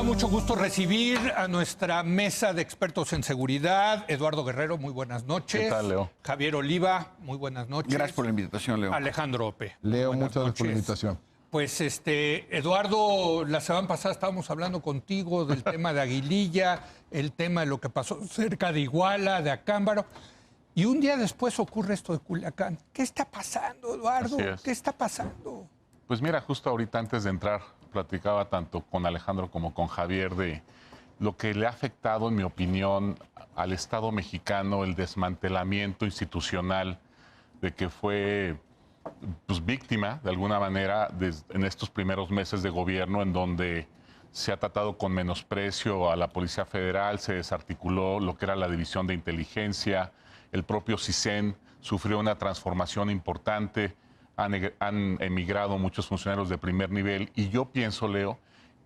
da mucho gusto recibir a nuestra mesa de expertos en seguridad. Eduardo Guerrero, muy buenas noches. ¿Qué tal, Leo? Javier Oliva, muy buenas noches. Gracias por la invitación, Leo. Alejandro Ope. Leo, muchas gracias por la invitación. Pues, Eduardo, la semana pasada estábamos hablando contigo del tema de Aguililla, el tema de lo que pasó cerca de Iguala, de Acámbaro, y un día después ocurre esto de Culiacán. ¿Qué está pasando, Eduardo? ¿Qué está pasando? Pues mira, justo ahorita antes de entrar, platicaba tanto con Alejandro como con Javier de lo que le ha afectado, en mi opinión, al Estado mexicano el desmantelamiento institucional de que fue pues, víctima, de alguna manera, en estos primeros meses de gobierno, en donde se ha tratado con menosprecio a la Policía Federal, se desarticuló lo que era la División de Inteligencia, el propio CISEN sufrió una transformación importante, han emigrado muchos funcionarios de primer nivel, y yo pienso, Leo,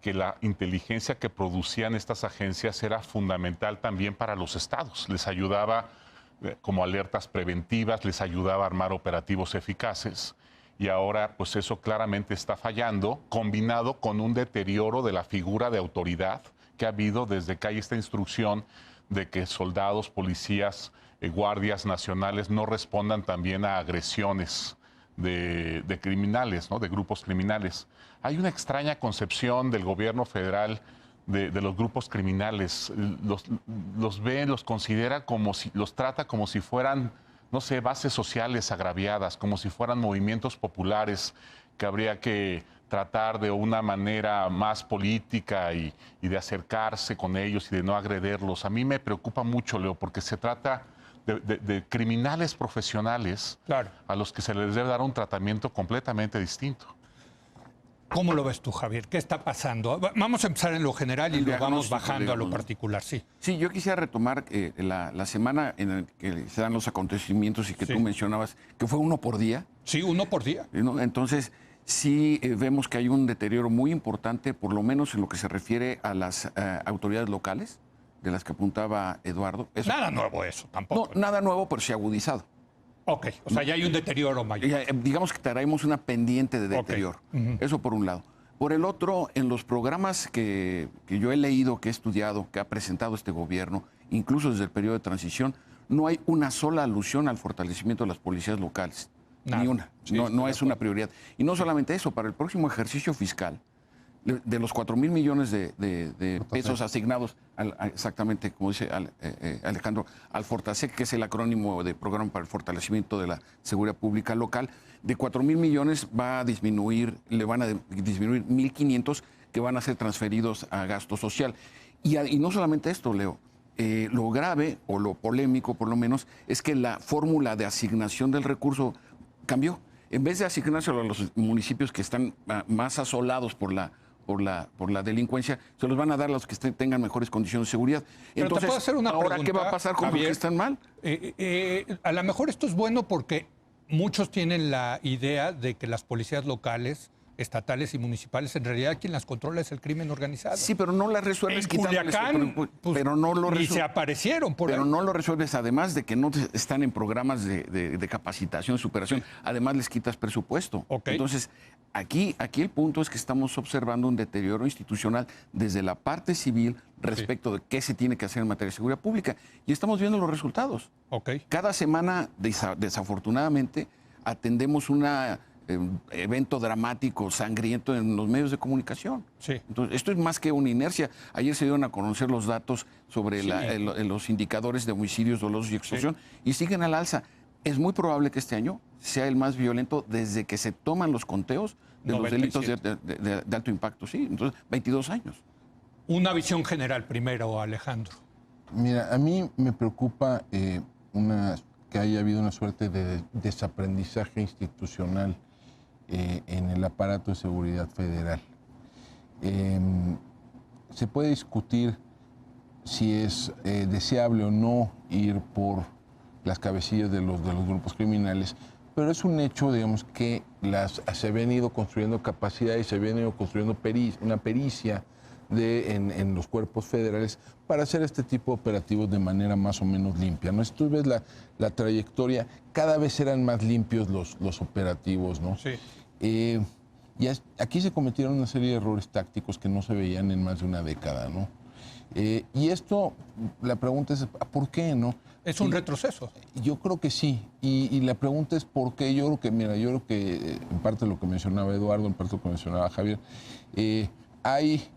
que la inteligencia que producían estas agencias era fundamental también para los estados. Les ayudaba como alertas preventivas, les ayudaba a armar operativos eficaces. Y ahora, pues eso claramente está fallando, combinado con un deterioro de la figura de autoridad que ha habido desde que hay esta instrucción de que soldados, policías, guardias nacionales no respondan también a agresiones de criminales, ¿no? De grupos criminales. Hay una extraña concepción del gobierno federal de los grupos criminales. Los ve, los considera como si, los trata como si fueran, no sé, bases sociales agraviadas, como si fueran movimientos populares que habría que tratar de una manera más política y de acercarse con ellos y de no agrederlos. A mí me preocupa mucho, Leo, porque se trata de criminales profesionales, claro, a los que se les debe dar un tratamiento completamente distinto. ¿Cómo lo ves tú, Javier? ¿Qué está pasando? Vamos a empezar en lo general y luego vamos bajando a lo particular, sí. Sí, yo quisiera retomar la semana en la que se dan los acontecimientos y que tú mencionabas, que fue uno por día. Sí, uno por día. ¿No? Entonces, sí vemos que hay un deterioro muy importante, por lo menos en lo que se refiere a las autoridades locales, de las que apuntaba Eduardo. Eso, nada nuevo eso, tampoco. No, nada nuevo, pero sí agudizado. Ok, o sea, ya hay un deterioro mayor. Digamos que traemos una pendiente de deterioro. Okay. Eso por un lado. Por el otro, en los programas que yo he leído, que he estudiado, que ha presentado este gobierno, incluso desde el periodo de transición, no hay una sola alusión al fortalecimiento de las policías locales. Nada. Ni una. Sí, no es una prioridad. Y no solamente eso, para el próximo ejercicio fiscal, de los 4,000 millones de pesos asignados, exactamente como dice Alejandro, al Fortasec, que es el acrónimo de Programa para el Fortalecimiento de la Seguridad Pública Local, de 4,000 millones va a disminuir, le van a disminuir 1,500 que van a ser transferidos a gasto social. Y no solamente esto, Leo, lo grave o lo polémico por lo menos es que la fórmula de asignación del recurso cambió. En vez de asignárselo a los municipios que están más asolados por la delincuencia, se los van a dar a los que tengan mejores condiciones de seguridad. Pero entonces, ¿te puedo hacer una ahora pregunta, qué va a pasar con los que están mal? A lo mejor esto es bueno porque muchos tienen la idea de que las policías locales, estatales y municipales, en realidad quien las controla es el crimen organizado. Sí, pero no las resuelves quitándoles. Pero no lo y se aparecieron por Pero ahí. no lo resuelves, además de que no están en programas de capacitación, superación. Sí. Además les quitas presupuesto. Okay. Entonces, aquí el punto es que estamos observando un deterioro institucional desde la parte civil respecto de qué se tiene que hacer en materia de seguridad pública. Y estamos viendo los resultados. Okay. Cada semana, desafortunadamente, atendemos una evento dramático, sangriento en los medios de comunicación. Sí. Entonces, esto es más que una inercia. Ayer se dieron a conocer los datos sobre los indicadores de homicidios dolosos y extorsión y siguen al alza. Es muy probable que este año sea el más violento desde que se toman los conteos de 97. Los delitos de alto impacto. Sí, entonces 22 años. Una visión general primero, Alejandro. Mira, a mí me preocupa que haya habido una suerte de desaprendizaje institucional en el aparato de seguridad federal. Se puede discutir si es deseable o no ir por las cabecillas de los grupos criminales, pero es un hecho, digamos, que se habían ido construyendo capacidades, se habían ido construyendo una pericia en los cuerpos federales para hacer este tipo de operativos de manera más o menos limpia, ¿no? Si tú ves la trayectoria, cada vez eran más limpios los operativos, ¿no? Sí. Y aquí se cometieron una serie de errores tácticos que no se veían en más de una década, ¿no? Y esto, la pregunta es, ¿por qué, no? Es un retroceso. Yo creo que sí. Y la pregunta es por qué. Yo creo que en parte lo que mencionaba Eduardo, en parte lo que mencionaba Javier, hay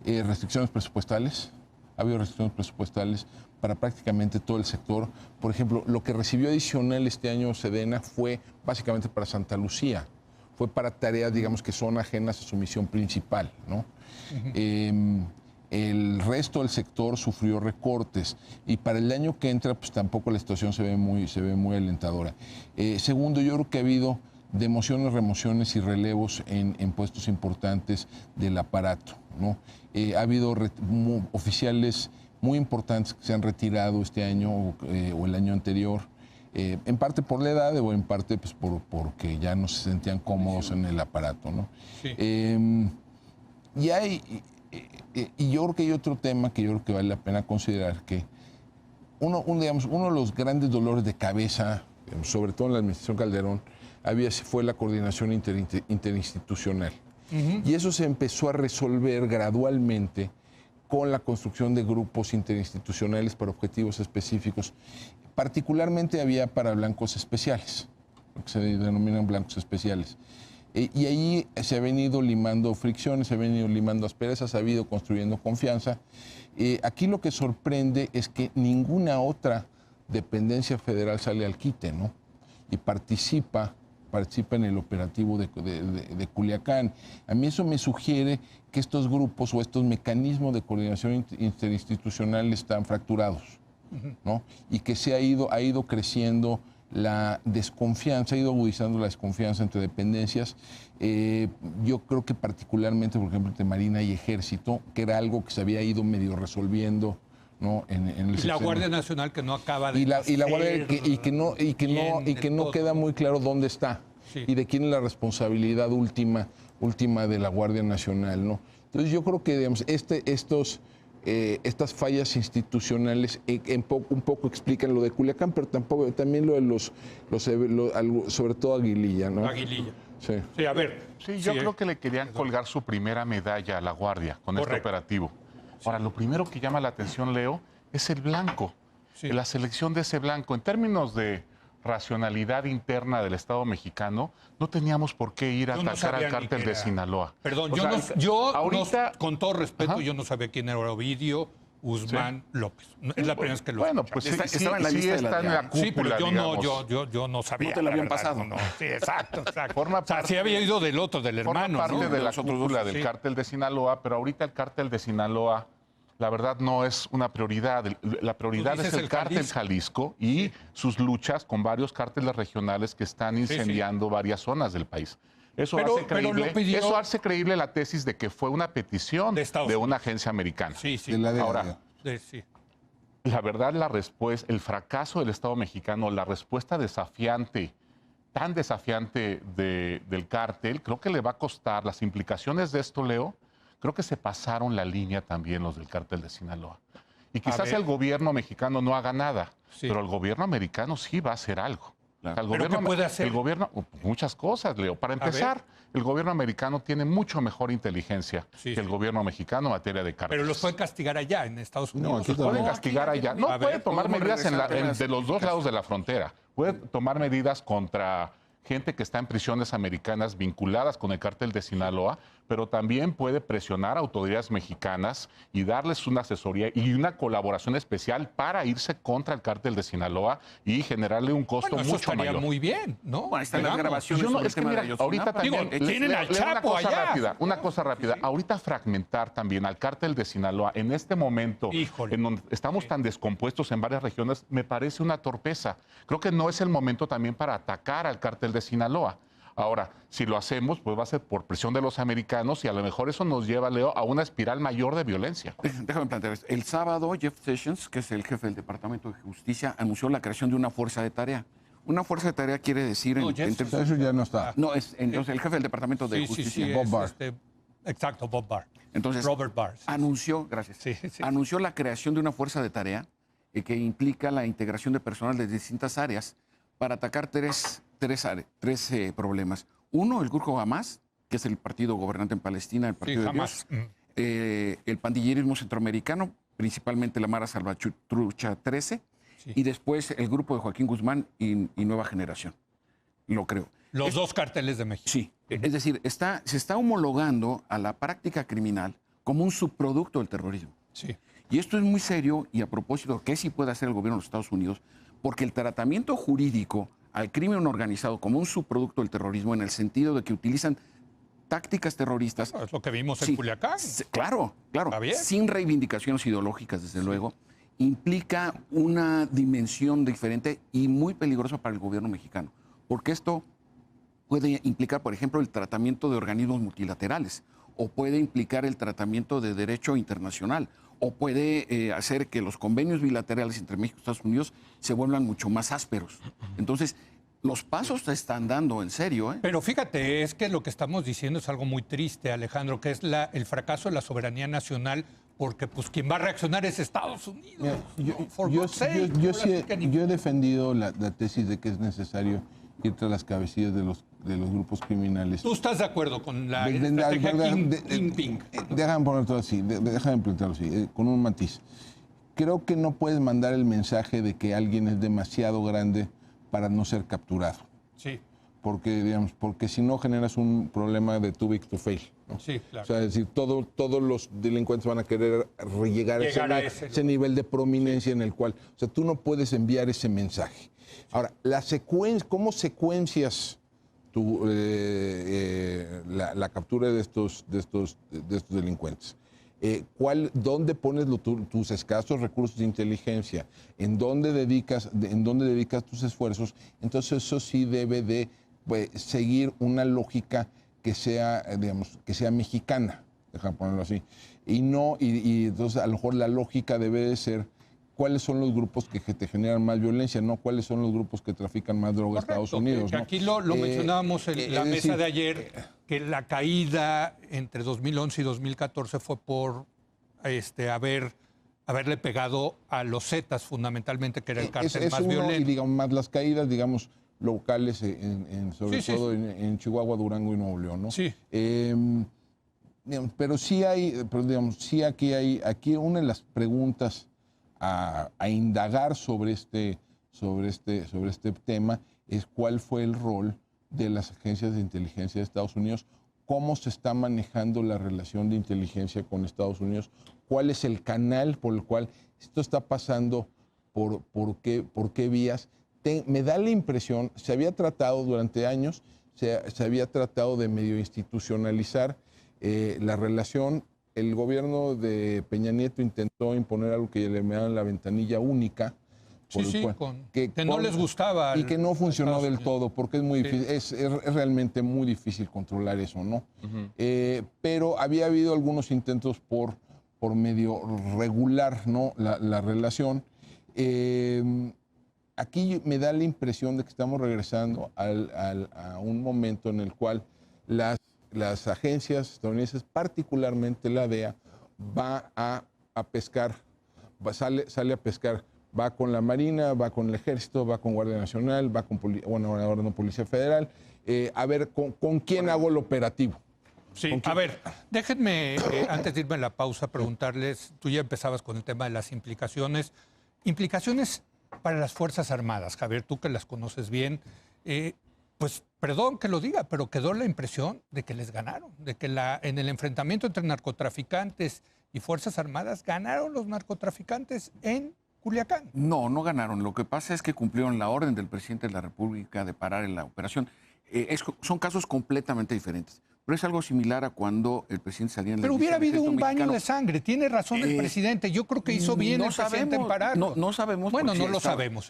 restricciones presupuestales. Ha habido restricciones presupuestales para prácticamente todo el sector. Por ejemplo, lo que recibió adicional este año Sedena fue básicamente para Santa Lucía. Fue para tareas, digamos, que son ajenas a su misión principal, ¿no? El resto del sector sufrió recortes y para el año que entra, pues tampoco la situación se ve muy alentadora. Segundo, yo creo que ha habido demociones, remociones y relevos en puestos importantes del aparato, ¿no? Ha habido oficiales muy importantes que se han retirado este año o el año anterior, en parte por la edad o en parte pues, porque ya no se sentían cómodos en el aparato, ¿no? Sí. Y yo creo que hay otro tema que yo creo que vale la pena considerar, que uno de los grandes dolores de cabeza, sobre todo en la administración Calderón, fue la coordinación interinstitucional. Y eso se empezó a resolver gradualmente con la construcción de grupos interinstitucionales para objetivos específicos. Particularmente había para blancos especiales, lo que se denominan blancos especiales. Y ahí se han venido limando fricciones, se han venido limando asperezas, se ha ido construyendo confianza. Aquí lo que sorprende es que ninguna otra dependencia federal sale al quite, ¿no? Y participa en el operativo de Culiacán. A mí eso me sugiere que estos grupos o estos mecanismos de coordinación interinstitucional están fracturados, ¿no? Y que ha ido creciendo la desconfianza, ha ido agudizando la desconfianza entre dependencias. Yo creo que particularmente, por ejemplo, entre Marina y Ejército, que era algo que se había ido medio resolviendo, ¿no? Y la Guardia Nacional que no acaba de... Y la Guardia que no queda muy claro dónde está, sí, y de quién es la responsabilidad última de la Guardia Nacional, ¿no? Entonces yo creo que, digamos, estas fallas institucionales un poco explican lo de Culiacán, pero también lo de sobre todo Aguililla, ¿no? Aguililla. Sí. Sí, a ver. Sí, yo creo que le querían colgar su primera medalla a la Guardia con este operativo. Ahora, lo primero que llama la atención, Leo, es el blanco, la selección de ese blanco. En términos de racionalidad interna del Estado mexicano, no teníamos por qué ir a atacar al cártel de Sinaloa. Perdón, con todo respeto, yo no sabía quién era Ovidio Guzmán López. Es la primera vez que lo Bueno, pues estaba en la lista de la cúpula, sí, pero yo no sabía. No te lo habían pasado. No. Sí, exacto. Sí había ido del hermano, forma parte ¿no? de la cúpula del cártel de Sinaloa, pero ahorita el cártel de Sinaloa, la verdad, no es una prioridad. La prioridad es el cártel Jalisco y sus luchas con varios cárteles regionales que están incendiando varias zonas del país. Eso hace creíble la tesis de que fue una petición de una agencia americana. Sí. Ahora, la verdad, el fracaso del Estado mexicano, la respuesta tan desafiante del cártel, creo que le va a costar. Las implicaciones de esto, Leo, creo que se pasaron la línea también los del cártel de Sinaloa. Y quizás el gobierno mexicano no haga nada, pero el gobierno americano sí va a hacer algo. Claro. O sea, ¿pero qué puede hacer? El gobierno, muchas cosas, Leo. Para empezar, el gobierno americano tiene mucho mejor inteligencia que el gobierno mexicano en materia de cárteles. Pero los puede castigar allá, en Estados Unidos. No, puede castigar allá. No, puede tomar medidas de los dos lados de la frontera. Puede tomar medidas contra gente que está en prisiones americanas vinculadas con el cártel de Sinaloa, pero también puede presionar a autoridades mexicanas y darles una asesoría y una colaboración especial para irse contra el cártel de Sinaloa y generarle un costo mucho mayor. Muy bien, ¿no? Bueno, están las grabaciones. Es que mira, ahorita también tienen al Chapo allá. Una cosa rápida. Ahorita fragmentar también al cártel de Sinaloa en este momento, en donde estamos tan descompuestos en varias regiones, me parece una torpeza. Creo que no es el momento también para atacar al cártel de Sinaloa. Ahora, si lo hacemos, pues va a ser por presión de los americanos y a lo mejor eso nos lleva, Leo, a una espiral mayor de violencia. Déjame plantear esto. El sábado, Jeff Sessions, que es el jefe del Departamento de Justicia, anunció la creación de una fuerza de tarea. Una fuerza de tarea quiere decir... eso ya no está. No, es el jefe del Departamento de Justicia. Bob Barr. Exacto, Bob Barr. Entonces, Robert Barr. Anunció, gracias. Anunció la creación de una fuerza de tarea que implica la integración de personal de distintas áreas para atacar tres problemas. Uno, el grupo Hamas, que es el partido gobernante en Palestina, el partido de Hamas. Dios, el pandillerismo centroamericano, principalmente la Mara Salvatrucha 13, y después el grupo de Joaquín Guzmán y Nueva Generación, lo creo. Los dos cárteles de México. Sí, es decir, se está homologando a la práctica criminal como un subproducto del terrorismo. Sí. Y esto es muy serio y a propósito, ¿qué sí puede hacer el gobierno de los Estados Unidos? Porque el tratamiento jurídico al crimen organizado como un subproducto del terrorismo, en el sentido de que utilizan tácticas terroristas. Es lo que vimos en Culiacán. Claro, ¿Está bien? sin reivindicaciones ideológicas, desde luego, implica una dimensión diferente y muy peligrosa para el gobierno mexicano. Porque esto puede implicar, por ejemplo, el tratamiento de organismos multilaterales, o puede implicar el tratamiento de derecho internacional, o puede hacer que los convenios bilaterales entre México y Estados Unidos se vuelvan mucho más ásperos. Entonces, los pasos se están dando en serio. Pero fíjate, es que lo que estamos diciendo es algo muy triste, Alejandro, que es el fracaso de la soberanía nacional, porque pues quien va a reaccionar es Estados Unidos. Yo he defendido la tesis de que es necesario ir tras las cabecillas de los grupos criminales. ¿Tú estás de acuerdo con la estrategia Kingpin? Déjame ponerlo así, déjame plantearlo así, con un matiz. Creo que no puedes mandar el mensaje de que alguien es demasiado grande para no ser capturado. Sí. Porque si no generas un problema de too big to fail, ¿no? Sí, claro. O sea, es decir, todos los delincuentes van a querer llegar a ese nivel de prominencia en el cual, o sea, tú no puedes enviar ese mensaje. Ahora, ¿cómo secuencias la captura de estos delincuentes? ¿Dónde pones tus escasos recursos de inteligencia? ¿En dónde dedicas tus esfuerzos? Entonces eso sí debe de seguir una lógica que sea mexicana, déjame ponerlo así. Y entonces a lo mejor la lógica debe de ser cuáles son los grupos que te generan más violencia, no cuáles son los grupos que trafican más droga a Estados Unidos. Que aquí lo mencionábamos en la mesa de ayer, que la caída entre 2011 y 2014 fue por haberle pegado a los Zetas fundamentalmente, que era el cártel más violento. Y digamos, más las caídas, digamos, locales, sobre todo en Chihuahua, Durango y Nuevo León, ¿no? Sí. Pero sí aquí una de las preguntas a indagar sobre este tema es cuál fue el rol de las agencias de inteligencia de Estados Unidos, cómo se está manejando la relación de inteligencia con Estados Unidos, cuál es el canal por el cual esto está pasando, por qué vías. Me da la impresión, se había tratado durante años, se había tratado de medio institucionalizar la relación. El gobierno de Peña Nieto intentó imponer algo que le llamaban la ventanilla única. Que no les gustaba. Y que no funcionó del todo, porque es muy difícil, es realmente muy difícil controlar eso, ¿no? Pero había habido algunos intentos por medio regular, ¿no?, la relación. Aquí me da la impresión de que estamos regresando a un momento en el cual las agencias estadounidenses, particularmente la DEA, va a pescar, sale a pescar, va con la Marina, va con el Ejército, va con Guardia Nacional, va con ahora no Policía Federal, a ver con quién hago el operativo. Sí, a ver, déjenme, antes de irme a la pausa, preguntarles, tú ya empezabas con el tema de las implicaciones para las Fuerzas Armadas, Javier, tú que las conoces bien, pues perdón que lo diga, pero quedó la impresión de que les ganaron, de que en el enfrentamiento entre narcotraficantes y Fuerzas Armadas ganaron los narcotraficantes en Culiacán. No ganaron. Lo que pasa es que cumplieron la orden del presidente de la República de parar en la operación. Son casos completamente diferentes. Pero es algo similar a cuando el presidente salía en la... Pero hubiera habido un baño de sangre. Tiene razón el presidente. Yo creo que hizo bien el presidente en pararlo. No sabemos. Bueno, no lo sabemos.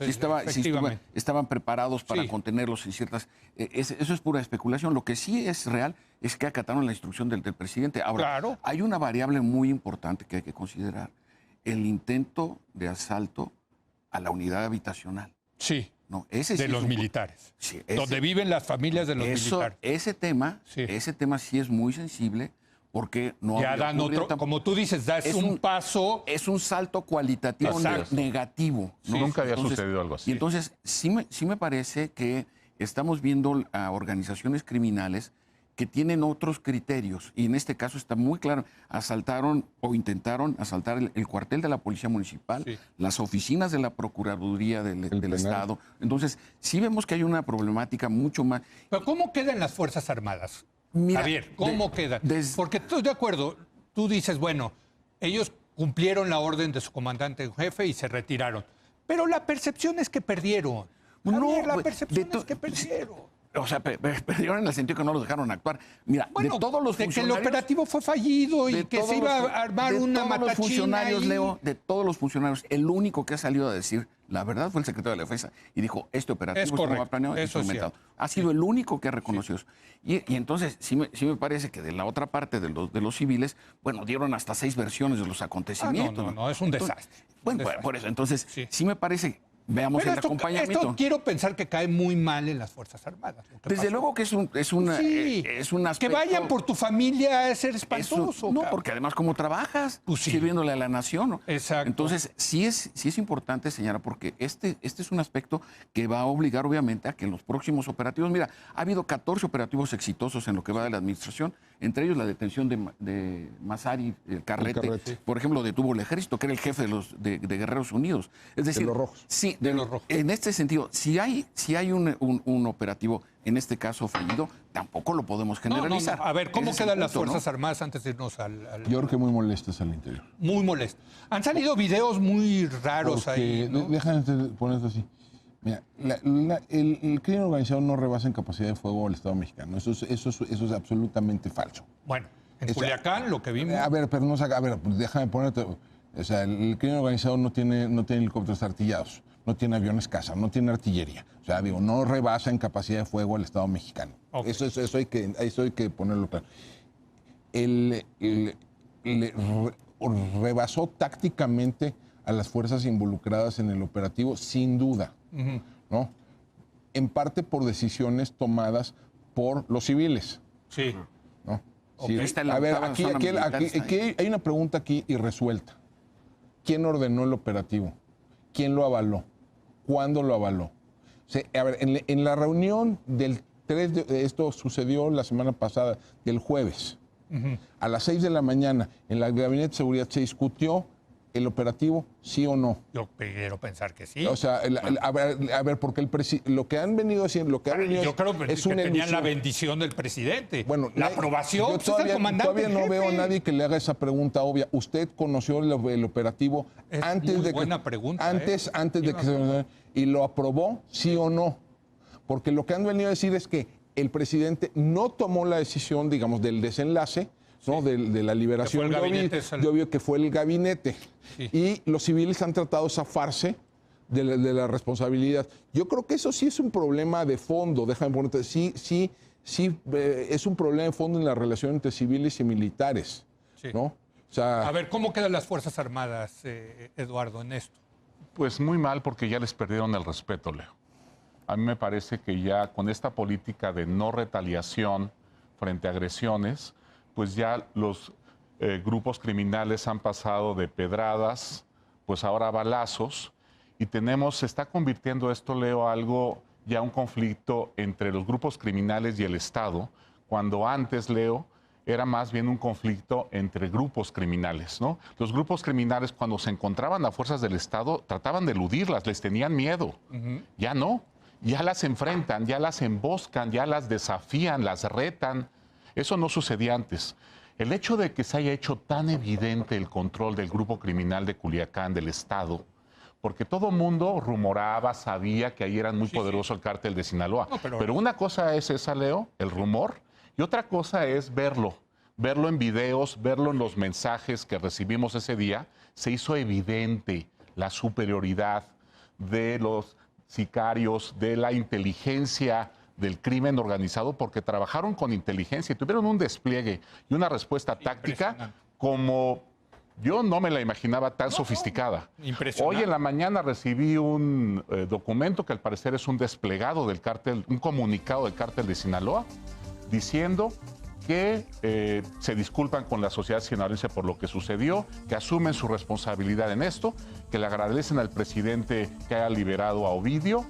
Estaban preparados para contenerlos en ciertas... Eso es pura especulación. Lo que sí es real es que acataron la instrucción del presidente. Ahora, hay una variable muy importante que hay que considerar. El intento de asalto a la unidad habitacional. Sí. No, ese de los militares. Sí, donde viven las familias de los militares. Ese tema sí es muy sensible porque no ya dan otro, como tú dices, es un paso. Es un salto cualitativo negativo, ¿no? Nunca había sucedido algo así. Y entonces sí me parece que estamos viendo a organizaciones criminales que tienen otros criterios, y en este caso está muy claro, asaltaron o intentaron asaltar el cuartel de la Policía Municipal, Sí. las oficinas de la Procuraduría del Estado. Entonces, sí vemos que hay una problemática mucho más. Pero ¿cómo quedan las Fuerzas Armadas? Mira, Javier, ¿cómo quedan? Porque estoy de acuerdo, tú dices, bueno, ellos cumplieron la orden de su comandante en jefe y se retiraron. Pero la percepción es que perdieron. Javier, la percepción es que perdieron. O sea, perdieron en el sentido que no los dejaron actuar. Mira, Bueno, de todos los de que el funcionarios... operativo fue fallido y que se iba a armar una matachina funcionarios, ahí. Leo, de todos los funcionarios, el único que ha salido a decir la verdad fue el secretario de la Defensa y dijo, este operativo estaba planeado y instrumentado. Ha sido el único que ha reconocido eso. Y entonces sí me parece que de la otra parte de los civiles, bueno, dieron hasta 6 versiones de los acontecimientos. No, es un desastre. Bueno, por eso, entonces sí me parece... Veamos Pero el acompañamiento. Esto quiero pensar que cae muy mal en las Fuerzas Armadas. Desde luego que es un aspecto... Que vayan por tu familia es ser espantoso. No, porque además ¿cómo trabajas? Pues sí. Sirviéndole a la nación, ¿no? Exacto. Entonces, sí es importante señalar, porque este es un aspecto que va a obligar, obviamente, a que en los próximos operativos... Mira, ha habido 14 operativos exitosos en lo que va de la administración, entre ellos la detención de Massari, el Carrete. Por ejemplo, detuvo el ejército, que era el jefe de Guerreros Unidos. Es decir, de los rojos. Sí, de los rojos. En este sentido, si hay un operativo, en este caso fallido, tampoco lo podemos generalizar. No. A ver, ¿cómo quedan las Fuerzas Armadas antes de irnos al... Yo creo que muy molestas al interior. Muy molestas. Han salido videos muy raros ahí, ¿no? Déjame poner esto así. Mira, el crimen organizado no rebasa en capacidad de fuego al Estado mexicano. Eso es absolutamente falso. Bueno, en Culiacán lo que vimos... A ver, déjame ponerte... O sea, el crimen organizado no tiene helicópteros artillados, no tiene aviones caza, no tiene artillería. O sea, no rebasa en capacidad de fuego al Estado mexicano. Okay. Eso hay que ponerlo claro. Rebasó tácticamente a las fuerzas involucradas en el operativo, sin duda, ¿no? En parte por decisiones tomadas por los civiles. Sí. ¿No? Okay. Sí. A ver, aquí hay una pregunta aquí irresuelta. ¿Quién ordenó el operativo? ¿Quién lo avaló? ¿Cuándo lo avaló? O sea, a ver, en la reunión del 3 de... Esto sucedió la semana pasada, del jueves. A las 6 de la mañana, en el Gabinete de Seguridad, ¿se discutió el operativo, sí o no? Yo quiero pensar que sí. O sea, a ver, porque lo que han venido haciendo... Yo creo que tenían la bendición del presidente. Bueno, la aprobación, todavía no veo a nadie que le haga esa pregunta obvia. ¿Usted conoció el operativo antes de que... buena pregunta. Antes de que se... ¿Y lo aprobó, sí o no? Porque lo que han venido a decir es que el presidente no tomó la decisión, digamos, del desenlace, ¿no? De la liberación de Ovidio, que fue el gabinete. Sí. Y los civiles han tratado de zafarse de la responsabilidad. Yo creo que eso sí es un problema de fondo, déjame ponerte, sí, es un problema de fondo en la relación entre civiles y militares, ¿no? O sea, a ver, ¿cómo quedan las Fuerzas Armadas, Eduardo, en esto? Pues muy mal, porque ya les perdieron el respeto, Leo. A mí me parece que ya con esta política de no retaliación frente a agresiones, pues ya los grupos criminales han pasado de pedradas, pues ahora a balazos, y se está convirtiendo esto, Leo, algo, ya un conflicto entre los grupos criminales y el Estado, cuando antes, Leo, era más bien un conflicto entre grupos criminales, ¿no? Los grupos criminales, cuando se encontraban a fuerzas del Estado, trataban de eludirlas, les tenían miedo. Ya no, ya las enfrentan, ya las emboscan, ya las desafían, las retan. Eso no sucedía antes. El hecho de que se haya hecho tan evidente el control del grupo criminal de Culiacán, del Estado, porque todo el mundo rumoraba, sabía que ahí era muy poderoso el cártel de Sinaloa. No, pero una cosa es esa, Leo, el rumor, y otra cosa es verlo en videos, verlo en los mensajes que recibimos ese día. Se hizo evidente la superioridad de los sicarios, de la inteligencia del crimen organizado, porque trabajaron con inteligencia y tuvieron un despliegue y una respuesta táctica como yo no me la imaginaba tan sofisticada. Hoy en la mañana recibí un documento que al parecer es un desplegado del cártel, un comunicado del cártel de Sinaloa, diciendo que se disculpan con la sociedad sinaloense por lo que sucedió, que asumen su responsabilidad en esto, que le agradecen al presidente que haya liberado a Ovidio,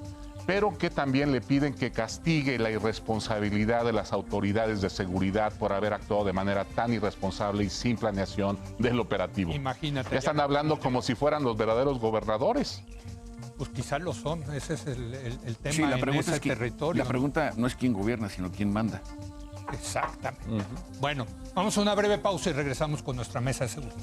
pero que también le piden que castigue la irresponsabilidad de las autoridades de seguridad por haber actuado de manera tan irresponsable y sin planeación del operativo. Imagínate. Ya están hablando como si fueran los verdaderos gobernadores. Pues quizás lo son, ese es el tema Sí, la en pregunta ese es territorio. La pregunta no es quién gobierna, sino quién manda. Exactamente. Bueno, vamos a una breve pausa y regresamos con nuestra mesa de seguridad.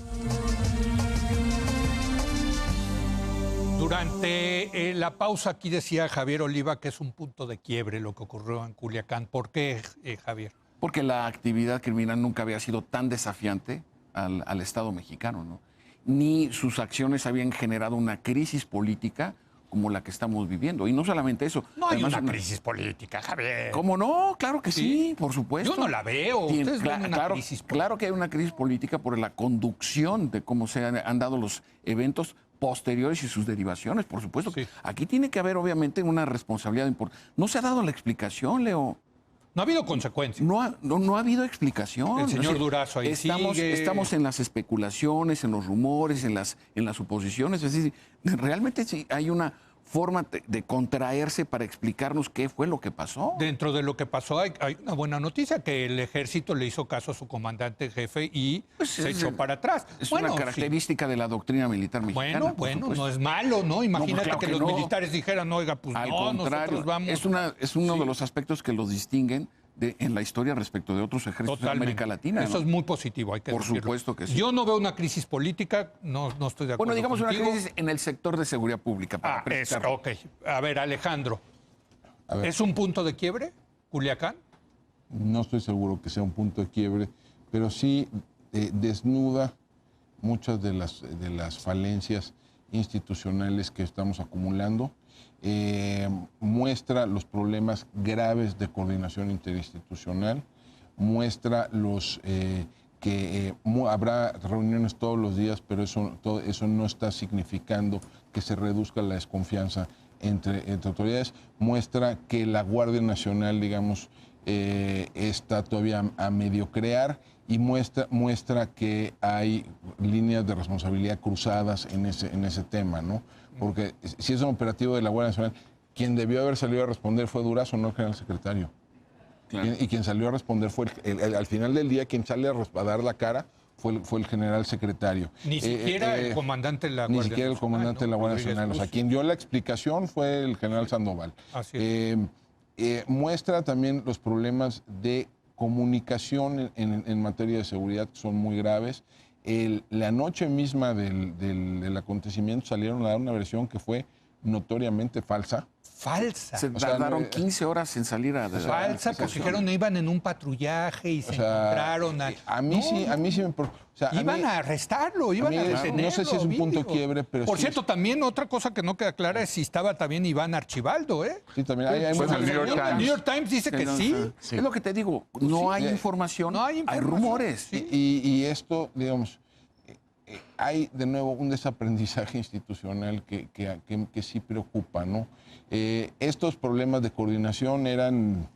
Durante la pausa aquí decía Javier Oliva que es un punto de quiebre lo que ocurrió en Culiacán. ¿Por qué, Javier? Porque la actividad criminal nunca había sido tan desafiante al Estado mexicano, ¿no? Ni sus acciones habían generado una crisis política como la que estamos viviendo. Y no solamente eso. No hay además, una crisis política, Javier. ¿Cómo no? Claro que sí, por supuesto. Yo no la veo. Ustedes ven una crisis política. Claro que hay una crisis política por la conducción de cómo se han dado los eventos posteriores y sus derivaciones, por supuesto. Sí. Aquí tiene que haber, obviamente, una responsabilidad importante. No se ha dado la explicación, Leo. No ha habido consecuencias. No ha habido explicación. El señor Durazo ahí sigue. Estamos en las especulaciones, en los rumores, en las suposiciones. Es decir, realmente sí hay una forma de contraerse para explicarnos qué fue lo que pasó. Dentro de lo que pasó hay una buena noticia, que el ejército le hizo caso a su comandante jefe y se echó para atrás. Es una característica de la doctrina militar mexicana. Bueno, no es malo, ¿no? Imagínate claro que que los no. militares dijeran, oiga, pues Al no, contrario, nosotros vamos... es uno de los aspectos que los distinguen en la historia respecto de otros ejércitos de América Latina. Eso ¿no? es muy positivo, hay que Por decirlo. supuesto que sí. Yo no veo una crisis política, no estoy de acuerdo. Bueno, digamos contigo. una crisis en el sector de seguridad pública. Para precisarlo. Ok. A ver, Alejandro, A ver. ¿es un punto de quiebre, Culiacán? No estoy seguro que sea un punto de quiebre, pero sí desnuda muchas de las falencias institucionales que estamos acumulando. Muestra los problemas graves de coordinación interinstitucional, muestra habrá reuniones todos los días, pero eso no está significando que se reduzca la desconfianza entre autoridades, muestra que la Guardia Nacional, digamos, está todavía a medio crear y muestra que hay líneas de responsabilidad cruzadas en ese tema, ¿no? Porque si es un operativo de la Guardia Nacional, quien debió haber salido a responder fue Durazo, no el general secretario. Claro. Y quien salió a responder fue, al final del día, quien sale a dar la cara fue el general secretario. Ni siquiera el comandante de la Guardia Nacional. Ni siquiera el comandante de la Guardia Nacional. O sea, quien dio la explicación fue el general Sandoval. Así es. Muestra también los problemas de comunicación en materia de seguridad, que son muy graves. La noche misma del acontecimiento salieron a dar una versión que fue notoriamente falsa. Falsa. Se tardaron 15 horas en salir a... Falsa, pues dijeron que iban en un patrullaje y se encontraron... A mí sí me... Iban a arrestarlo, iban a detenerlo. No sé si es un punto de quiebre, pero por cierto, también otra cosa que no queda clara es si estaba también Iván Archibaldo, ¿eh? Sí, también hay pues el New York Times dice que sí. Es lo que te digo, no hay información, hay rumores. Sí. Y esto, digamos, hay de nuevo un desaprendizaje institucional que sí preocupa, ¿no? Estos problemas de coordinación eran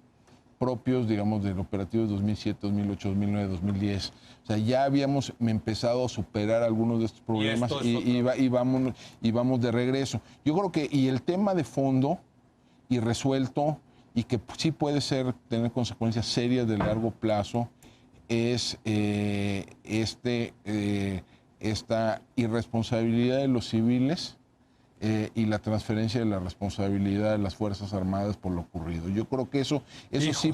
propios, digamos, del operativo de 2007, 2008, 2009, 2010. O sea, ya habíamos empezado a superar algunos de estos problemas y vamos de regreso. Yo creo que, y el tema de fondo y resuelto, y que sí puede tener consecuencias serias de largo plazo, es esta irresponsabilidad de los civiles y la transferencia de la responsabilidad de las Fuerzas Armadas por lo ocurrido. Yo creo que eso sí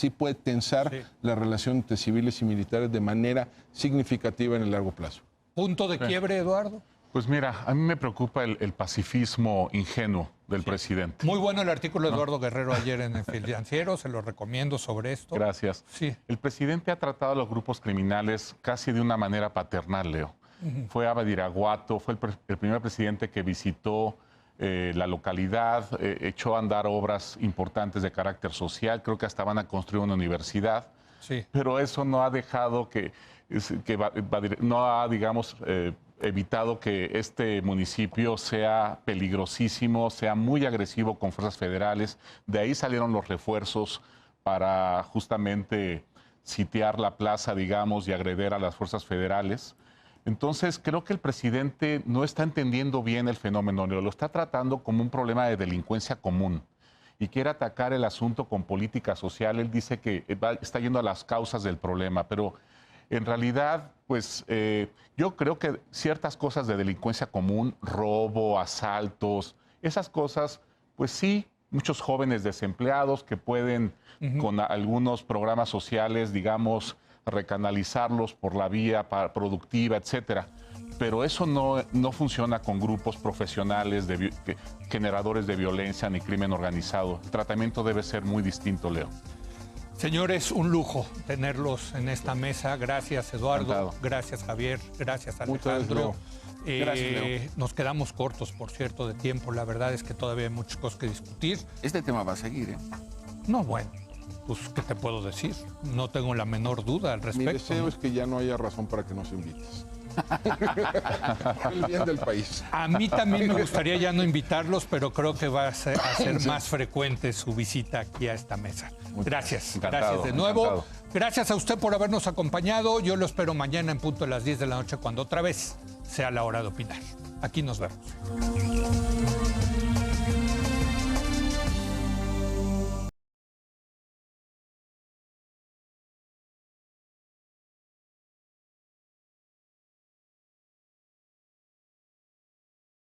puede tensar la relación entre civiles y militares de manera significativa en el largo plazo. ¿Punto de quiebre, Eduardo? Pues mira, a mí me preocupa el pacifismo ingenuo del presidente. Muy bueno el artículo de Eduardo Guerrero ayer en el Financiero, se lo recomiendo sobre esto. Gracias. Sí. El presidente ha tratado a los grupos criminales casi de una manera paternal, Leo. Fue a Badiraguato, fue el primer presidente que visitó la localidad, echó a andar obras importantes de carácter social, creo que hasta van a construir una universidad, pero eso no ha dejado no ha, digamos, evitado que este municipio sea peligrosísimo, sea muy agresivo con fuerzas federales. De ahí salieron los refuerzos para justamente sitiar la plaza, digamos, y agreder a las fuerzas federales. Entonces, creo que el presidente no está entendiendo bien el fenómeno, lo está tratando como un problema de delincuencia común. y quiere atacar el asunto con política social. Él dice que está yendo a las causas del problema, pero en realidad, pues yo creo que ciertas cosas de delincuencia común, robo, asaltos, esas cosas, pues sí, muchos jóvenes desempleados que pueden, con algunos programas sociales, digamos, recanalizarlos por la vía productiva, etcétera. Pero eso no funciona con grupos profesionales, generadores de violencia ni crimen organizado. El tratamiento debe ser muy distinto, Leo. Señores, un lujo tenerlos en esta mesa. Gracias, Eduardo. Encantado. Gracias, Javier. Gracias, Muchas Alejandro. Gracias, Leo. Nos quedamos cortos, por cierto, de tiempo. La verdad es que todavía hay muchas cosas que discutir. Este tema va a seguir, ¿eh? No, bueno, pues, ¿qué te puedo decir? No tengo la menor duda al Mi respecto. deseo es que ya no haya razón para que nos invites. Por el bien del país. A mí también me gustaría ya no invitarlos, pero creo que va a ser más frecuente su visita aquí a esta mesa. Gracias. Encantado, Gracias de nuevo. encantado. Gracias a usted por habernos acompañado. Yo lo espero mañana en punto de las 10 de la noche, cuando otra vez sea la hora de opinar. Aquí nos vemos.